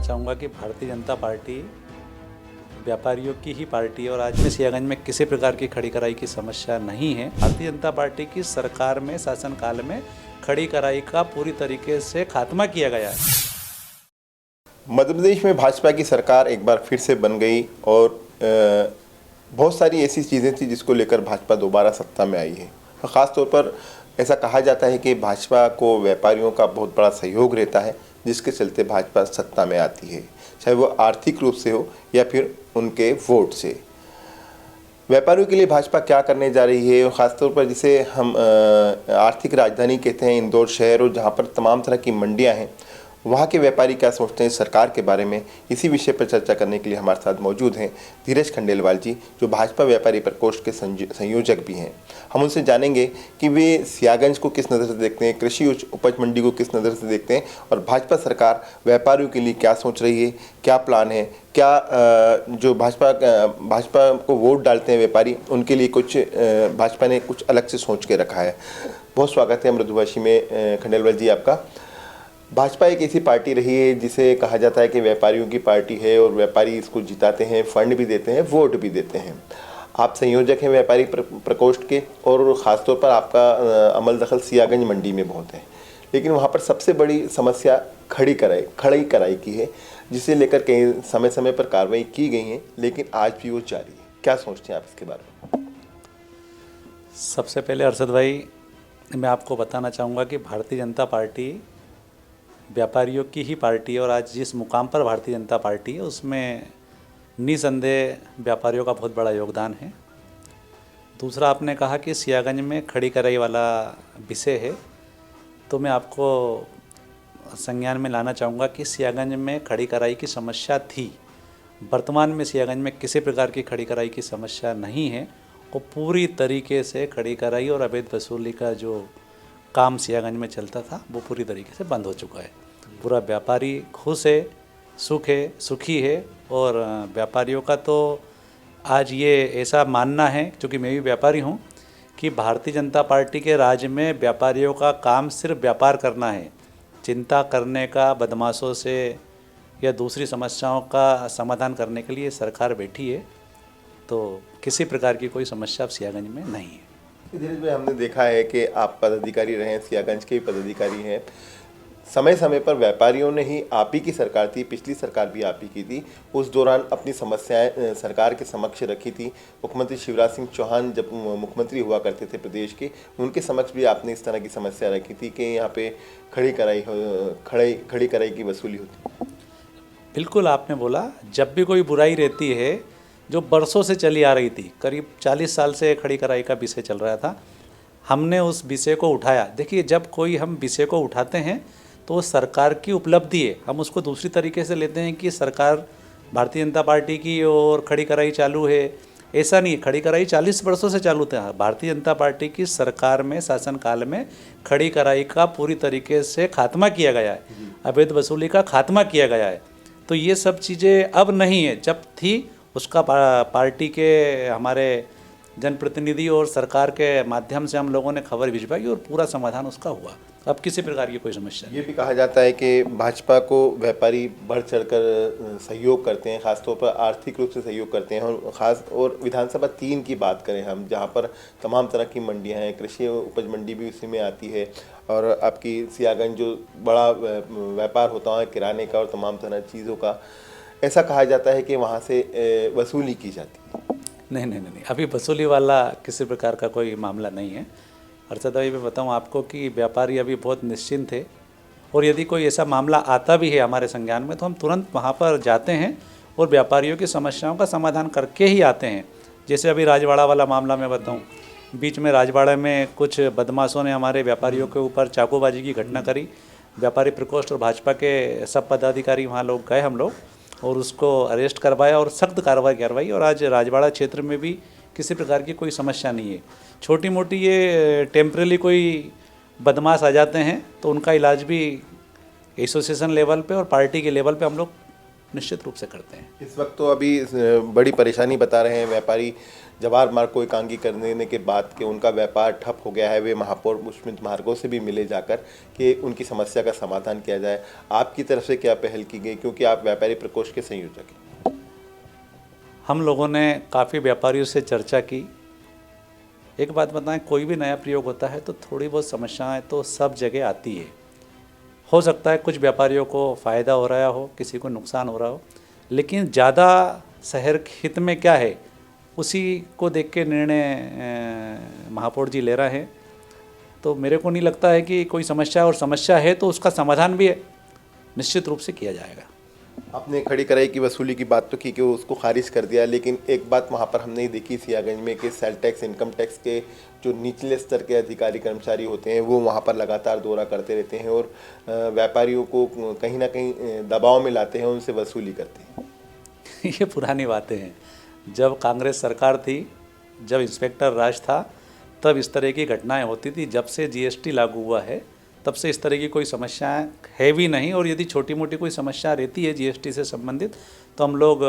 चाहूँगा कि भारतीय जनता पार्टी व्यापारियों की ही पार्टी है और आज में सियागंज में किसी प्रकार की खड़ी कराई की समस्या नहीं है। भारतीय जनता पार्टी की सरकार में शासनकाल में खड़ी कराई का पूरी तरीके से खात्मा किया गया है। मध्य प्रदेश में भाजपा की सरकार एक बार फिर से बन गई और बहुत सारी ऐसी चीज़ें थी जिसको लेकर भाजपा दोबारा सत्ता में आई है। ख़ास तौर पर ऐसा कहा जाता है कि भाजपा को व्यापारियों का बहुत बड़ा सहयोग रहता है, जिसके चलते भाजपा सत्ता में आती है, चाहे वो आर्थिक रूप से हो या फिर उनके वोट से। व्यापारियों के लिए भाजपा क्या करने जा रही है, और ख़ासतौर पर जिसे हम आर्थिक राजधानी कहते हैं, इंदौर शहर, और जहाँ पर तमाम तरह की मंडियाँ हैं, वहाँ के व्यापारी क्या सोचते हैं सरकार के बारे में, इसी विषय पर चर्चा करने के लिए हमारे साथ मौजूद हैं धीरज खंडेलवाल जी, जो भाजपा व्यापारी प्रकोष्ठ के संयोजक भी हैं। हम उनसे जानेंगे कि वे सियागंज को किस नज़र से देखते हैं, कृषि उपज मंडी को किस नज़र से देखते हैं, और भाजपा सरकार व्यापारियों के लिए क्या सोच रही है, क्या प्लान है, क्या जो भाजपा को वोट डालते हैं व्यापारी, उनके लिए कुछ भाजपा ने कुछ अलग से सोच के रखा है। बहुत स्वागत है मृदुभाषी में खंडेलवाल जी आपका। भाजपा एक ऐसी पार्टी रही है जिसे कहा जाता है कि व्यापारियों की पार्टी है और व्यापारी इसको जिताते हैं, फंड भी देते हैं, वोट भी देते हैं। आप संयोजक हैं व्यापारी प्रकोष्ठ के, और ख़ासतौर पर आपका अमल दखल सियागंज मंडी में बहुत है, लेकिन वहाँ पर सबसे बड़ी समस्या खड़ी कराई की है, जिसे लेकर कई समय समय पर कार्रवाई की गई है, लेकिन आज भी वो जारी है। क्या सोचते हैं आप इसके बारे में? सबसे पहले अरशद भाई, मैं आपको बताना चाहूँगा कि भारतीय जनता पार्टी व्यापारियों की ही पार्टी है और आज जिस मुकाम पर भारतीय जनता पार्टी है उसमें निसंदेह व्यापारियों का बहुत बड़ा योगदान है। दूसरा, आपने कहा कि सियागंज में खड़ी कराई वाला विषय है, तो मैं आपको संज्ञान में लाना चाहूँगा कि सियागंज में खड़ी कराई की समस्या थी। वर्तमान में सियागंज में किसी प्रकार की खड़ी कराई की समस्या नहीं है। वो पूरी तरीके से खड़ी कराई और अवैध वसूली का जो काम सियागंज में चलता था वो पूरी तरीके से बंद हो चुका है। पूरा व्यापारी खुश है, सुखी है, और व्यापारियों का तो आज ये ऐसा मानना है, क्योंकि मैं भी व्यापारी हूँ, कि भारतीय जनता पार्टी के राज में व्यापारियों का काम सिर्फ व्यापार करना है। चिंता करने का, बदमाशों से या दूसरी समस्याओं का समाधान करने के लिए सरकार बैठी है, तो किसी प्रकार की कोई समस्या अब सियागंज में नहीं है। धीरज भाई, हमने देखा है कि आप पदाधिकारी रहे हैं, सियागंज के भी पदाधिकारी हैं। समय समय पर व्यापारियों ने ही, आप ही की सरकार थी, पिछली सरकार भी आप ही की थी, उस दौरान अपनी समस्याएं सरकार के समक्ष रखी थी। मुख्यमंत्री शिवराज सिंह चौहान जब मुख्यमंत्री हुआ करते थे प्रदेश के, उनके समक्ष भी आपने इस तरह की समस्या रखी थी कि यहाँ पे खड़ी कराई की वसूली होती। बिल्कुल आपने बोला, जब भी कोई बुराई रहती है जो बरसों से चली आ रही थी, करीब 40 साल से खड़ी कराई का विषय चल रहा था, हमने उस विषय को उठाया। देखिए, जब कोई हम विषय को उठाते हैं तो सरकार की उपलब्धि है, हम उसको दूसरी तरीके से लेते हैं कि सरकार भारतीय जनता पार्टी की और खड़ी कराई चालू है। ऐसा नहीं है, खड़ी कराई 40 वर्षों से चालू था। भारतीय जनता पार्टी की सरकार में, शासनकाल में खड़ी कराई का पूरी तरीके से खात्मा किया गया है, अवैध वसूली का खात्मा किया गया है। तो ये सब चीज़ें अब नहीं है, जब थी उसका पार्टी के हमारे जनप्रतिनिधि और सरकार के माध्यम से हम लोगों ने खबर भिजवाई और पूरा समाधान उसका हुआ। अब किसी प्रकार की कोई समस्या नहीं। ये भी कहा जाता है कि भाजपा को व्यापारी बढ़ चढ़कर सहयोग करते हैं, खासतौर पर आर्थिक रूप से सहयोग करते हैं, और विधानसभा 3 की बात करें हम, जहाँ पर तमाम तरह की मंडियाँ हैं, कृषि उपज मंडी भी उसी में आती है, और आपकी सियागंज जो बड़ा व्यापार होता है किराने का और तमाम तरह चीज़ों का, ऐसा कहा जाता है कि वहाँ से वसूली की जाती है। नहीं, अभी वसूली वाला किसी प्रकार का कोई मामला नहीं है। अरशद भाई, मैं बताऊँ आपको कि व्यापारी अभी बहुत निश्चिंत थे, और यदि कोई ऐसा मामला आता भी है हमारे संज्ञान में तो हम तुरंत वहाँ पर जाते हैं और व्यापारियों की समस्याओं का समाधान करके ही आते हैं। जैसे अभी राजवाड़ा वाला मामला मैं बताऊँ, बीच में राजवाड़ा में कुछ बदमाशों ने हमारे व्यापारियों के ऊपर चाकूबाजी की घटना करी। व्यापारी प्रकोष्ठ और भाजपा के सब पदाधिकारी वहाँ लोग गए हम लोग, और उसको अरेस्ट करवाया और सख्त कार्रवाई करवाई, और आज राजवाड़ा क्षेत्र में भी किसी प्रकार की कोई समस्या नहीं है। छोटी मोटी ये टेम्परेली कोई बदमाश आ जाते हैं तो उनका इलाज भी एसोसिएशन लेवल पे और पार्टी के लेवल पे हम लोग निश्चित रूप से करते हैं। इस वक्त तो अभी बड़ी परेशानी बता रहे हैं व्यापारी, जवाहर मार्ग को एकांगी कर देने के बाद कि उनका व्यापार ठप हो गया है। वे महापौर पुष्पित मार्गों से भी मिले जाकर कि उनकी समस्या का समाधान किया जाए। आपकी तरफ से क्या पहल की गई, क्योंकि आप व्यापारी प्रकोष्ठ के संयोजक हैं? हम लोगों ने काफ़ी व्यापारियों से चर्चा की। एक बात बताएं, कोई भी नया प्रयोग होता है तो थोड़ी बहुत समस्याएं तो सब जगह आती है। हो सकता है कुछ व्यापारियों को फ़ायदा हो रहा हो, किसी को नुकसान हो रहा हो, लेकिन ज़्यादा शहर के हित में क्या है उसी को देख के निर्णय महापौर जी ले रहे हैं। तो मेरे को नहीं लगता है कि कोई समस्या, और समस्या है तो उसका समाधान भी निश्चित रूप से किया जाएगा। आपने खड़ी कराई की वसूली की बात तो की कि उसको खारिज कर दिया, लेकिन एक बात वहाँ पर हमने देखी सियागंज में कि सेल टैक्स, इनकम टैक्स के जो निचले स्तर के अधिकारी कर्मचारी होते हैं वो वहाँ पर लगातार दौरा करते रहते हैं और व्यापारियों को कहीं ना कहीं दबाव में लाते हैं, उनसे वसूली करते हैं। ये पुरानी बातें हैं। जब कांग्रेस सरकार थी, जब इंस्पेक्टर राज था, तब इस तरह की घटनाएं होती थी। जब से जीएसटी लागू हुआ है तब से इस तरह की कोई समस्याएं है भी नहीं, और यदि छोटी मोटी कोई समस्या रहती है जीएसटी से संबंधित तो हम लोग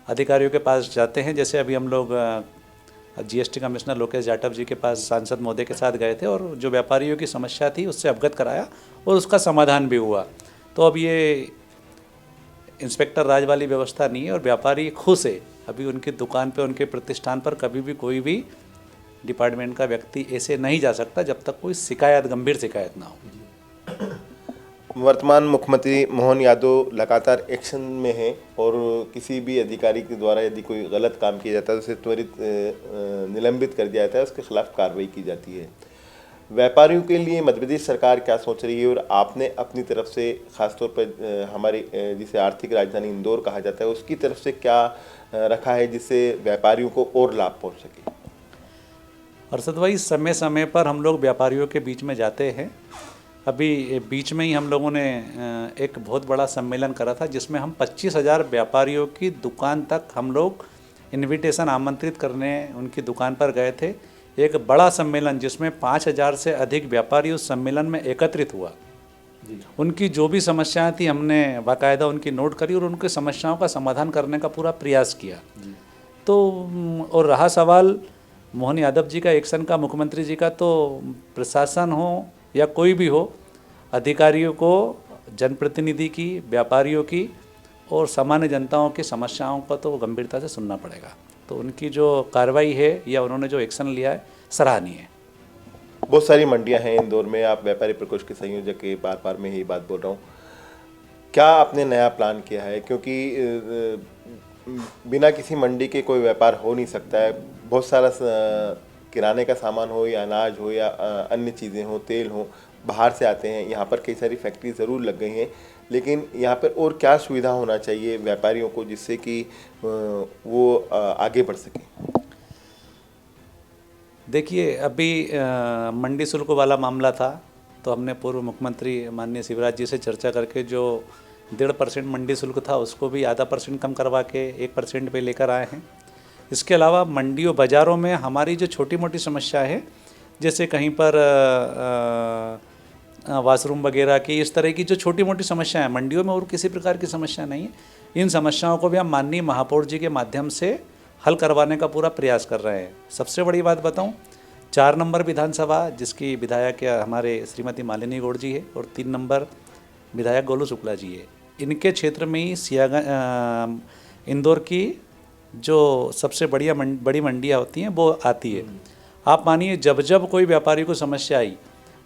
अधिकारियों के पास जाते हैं। जैसे अभी हम लोग जीएसटी कमिश्नर लोकेश जाटव जी के पास सांसद महोदय के साथ गए थे और जो व्यापारियों की समस्या थी उससे अवगत कराया और उसका समाधान भी हुआ। तो अब ये इंस्पेक्टर राज वाली व्यवस्था नहीं है और व्यापारी खुश है। अभी उनकी दुकान पे, उनके प्रतिष्ठान पर कभी भी कोई भी डिपार्टमेंट का व्यक्ति ऐसे नहीं जा सकता जब तक कोई शिकायत, गंभीर शिकायत ना हो। वर्तमान मुख्यमंत्री मोहन यादव लगातार एक्शन में हैं और किसी भी अधिकारी के द्वारा यदि कोई गलत काम किया जाता है तो उसे त्वरित निलंबित कर दिया जाता है, उसके खिलाफ कार्रवाई की जाती है। व्यापारियों के लिए मध्य प्रदेश सरकार क्या सोच रही है, और आपने अपनी तरफ से खासतौर पर हमारी जिसे आर्थिक राजधानी इंदौर कहा जाता है उसकी तरफ से क्या रखा है जिससे व्यापारियों को और लाभ पहुँच सके? अरशद भाई, समय समय पर हम लोग व्यापारियों के बीच में जाते हैं। अभी बीच में ही हम लोगों ने एक बहुत बड़ा सम्मेलन करा था जिसमें हम 25,000 व्यापारियों की दुकान तक हम लोग इनविटेशन आमंत्रित करने उनकी दुकान पर गए थे। एक बड़ा सम्मेलन जिसमें 5,000 से अधिक व्यापारी उस सम्मेलन में एकत्रित हुआ। उनकी जो भी समस्याएं थी हमने बाकायदा उनकी नोट करी और उनकी समस्याओं का समाधान करने का पूरा प्रयास किया। तो और रहा सवाल मोहन यादव जी का एक्शन का, मुख्यमंत्री जी का, तो प्रशासन हो या कोई भी हो, अधिकारियों को जनप्रतिनिधि की, व्यापारियों की और सामान्य जनताओं की समस्याओं का तो गंभीरता से सुनना पड़ेगा। तो उनकी जो कार्रवाई है या उन्होंने जो एक्शन लिया है सराहनीय है। बहुत सारी मंडियां हैं इंदौर में, आप व्यापारी प्रकोष्ठ के संयोजक के बार बार मैं यही बात बोल रहा हूँ, क्या आपने नया प्लान किया है? क्योंकि बिना किसी मंडी के कोई व्यापार हो नहीं सकता है। बहुत सारा किराने का सामान हो या अनाज हो या अन्य चीज़ें हो, तेल हो, बाहर से आते हैं। यहाँ पर कई सारी फैक्ट्री ज़रूर लग गई हैं, लेकिन यहाँ पर और क्या सुविधा होना चाहिए व्यापारियों को जिससे कि वो आगे बढ़ सकें? देखिए, अभी मंडी शुल्क वाला मामला था तो हमने पूर्व मुख्यमंत्री माननीय शिवराज जी से चर्चा करके जो 1.5% मंडी शुल्क था उसको भी आधा % कम करवा के 1% पे लेकर आए हैं। इसके अलावा मंडियों, बाज़ारों में हमारी जो छोटी मोटी समस्या है, जैसे कहीं पर वाशरूम वगैरह की, इस तरह की जो छोटी मोटी समस्या है मंडियों में, और किसी प्रकार की समस्या नहीं है। इन समस्याओं को भी हम माननीय महापौर जी के माध्यम से हल करवाने का पूरा प्रयास कर रहे हैं। सबसे बड़ी बात बताऊं, 4 नंबर विधानसभा जिसकी विधायक हमारे श्रीमती मालिनी गौड़ जी है और 3 नंबर विधायक गोलू शुक्ला जी है, इनके क्षेत्र में ही इंदौर की जो सबसे बड़ी मंडियाँ होती हैं वो आती है। आप मानिए, जब जब कोई व्यापारी को समस्या आई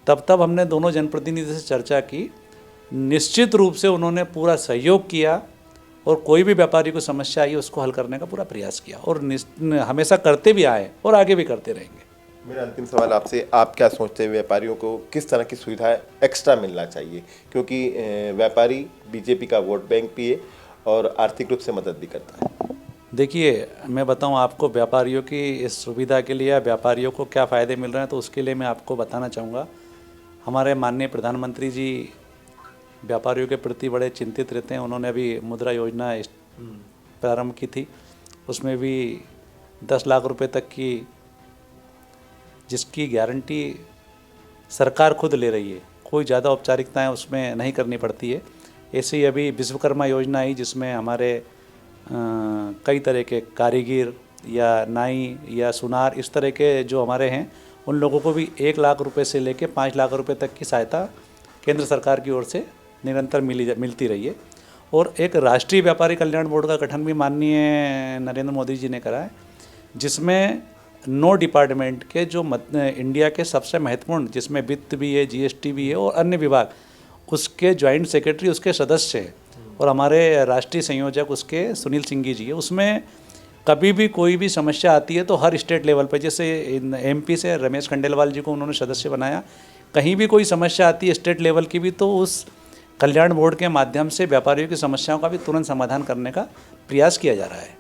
तब तब हमने दोनों जनप्रतिनिधि से चर्चा की। निश्चित रूप से उन्होंने पूरा सहयोग किया और कोई भी व्यापारी को समस्या आई उसको हल करने का पूरा प्रयास किया और हमेशा करते भी आए और आगे भी करते रहेंगे। मेरा अंतिम सवाल आपसे, आप क्या सोचते हैं व्यापारियों को किस तरह की सुविधाएं एक्स्ट्रा मिलना चाहिए? क्योंकि व्यापारी बीजेपी का वोट बैंक भी है और आर्थिक रूप से मदद भी करता है। देखिए, मैं बताऊं आपको व्यापारियों की इस सुविधा के लिए, व्यापारियों को क्या फ़ायदे मिल रहे हैं, तो उसके लिए मैं आपको बताना चाहूँगा। हमारे माननीय प्रधानमंत्री जी व्यापारियों के प्रति बड़े चिंतित रहते हैं। उन्होंने अभी मुद्रा योजना प्रारंभ की थी, उसमें भी 10 लाख रुपए तक की, जिसकी गारंटी सरकार खुद ले रही है, कोई ज़्यादा औपचारिकताएं उसमें नहीं करनी पड़ती है। ऐसे ही अभी विश्वकर्मा योजना आई जिसमें हमारे कई तरह के कारीगर या नाई या सुनार इस तरह के जो हमारे हैं उन लोगों को भी 1 लाख रुपए से लेकर 5 लाख रुपए तक की सहायता केंद्र सरकार की ओर से निरंतर मिलती रही है। और एक राष्ट्रीय व्यापारी कल्याण बोर्ड का गठन भी माननीय नरेंद्र मोदी जी ने करा है, जिसमें 9 डिपार्टमेंट के जो इंडिया के सबसे महत्वपूर्ण, जिसमें वित्त भी है, जीएसटी भी है और अन्य विभाग, उसके ज्वाइंट सेक्रेटरी उसके सदस्य हैं और हमारे राष्ट्रीय संयोजक उसके सुनील सिंघी जी है। उसमें कभी भी कोई भी समस्या आती है तो हर स्टेट लेवल पर, जैसे एमपी से रमेश खंडेलवाल जी को उन्होंने सदस्य बनाया, कहीं भी कोई समस्या आती है स्टेट लेवल की भी तो उस कल्याण बोर्ड के माध्यम से व्यापारियों की समस्याओं का भी तुरंत समाधान करने का प्रयास किया जा रहा है।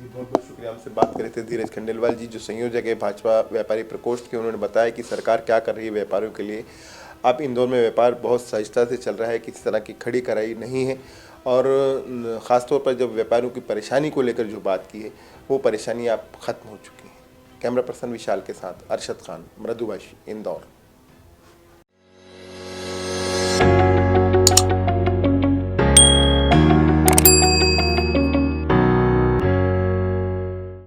बहुत बहुत शुक्रिया। हमसे बात कर रहे थे धीरज खंडेलवाल जी, जो संयोजक है भाजपा व्यापारी प्रकोष्ठ के। उन्होंने बताया कि सरकार क्या कर रही है व्यापारियों के लिए। अब इंदौर में व्यापार बहुत सहजता से चल रहा है, किसी तरह की खड़ी कराई नहीं है और ख़ासतौर पर जब व्यापारियों की परेशानी को लेकर जो बात की है वो परेशानी अब खत्म हो चुकी है। कैमरा पर्सन विशाल के साथ अरशद खान, मृदुभाषी, इंदौर।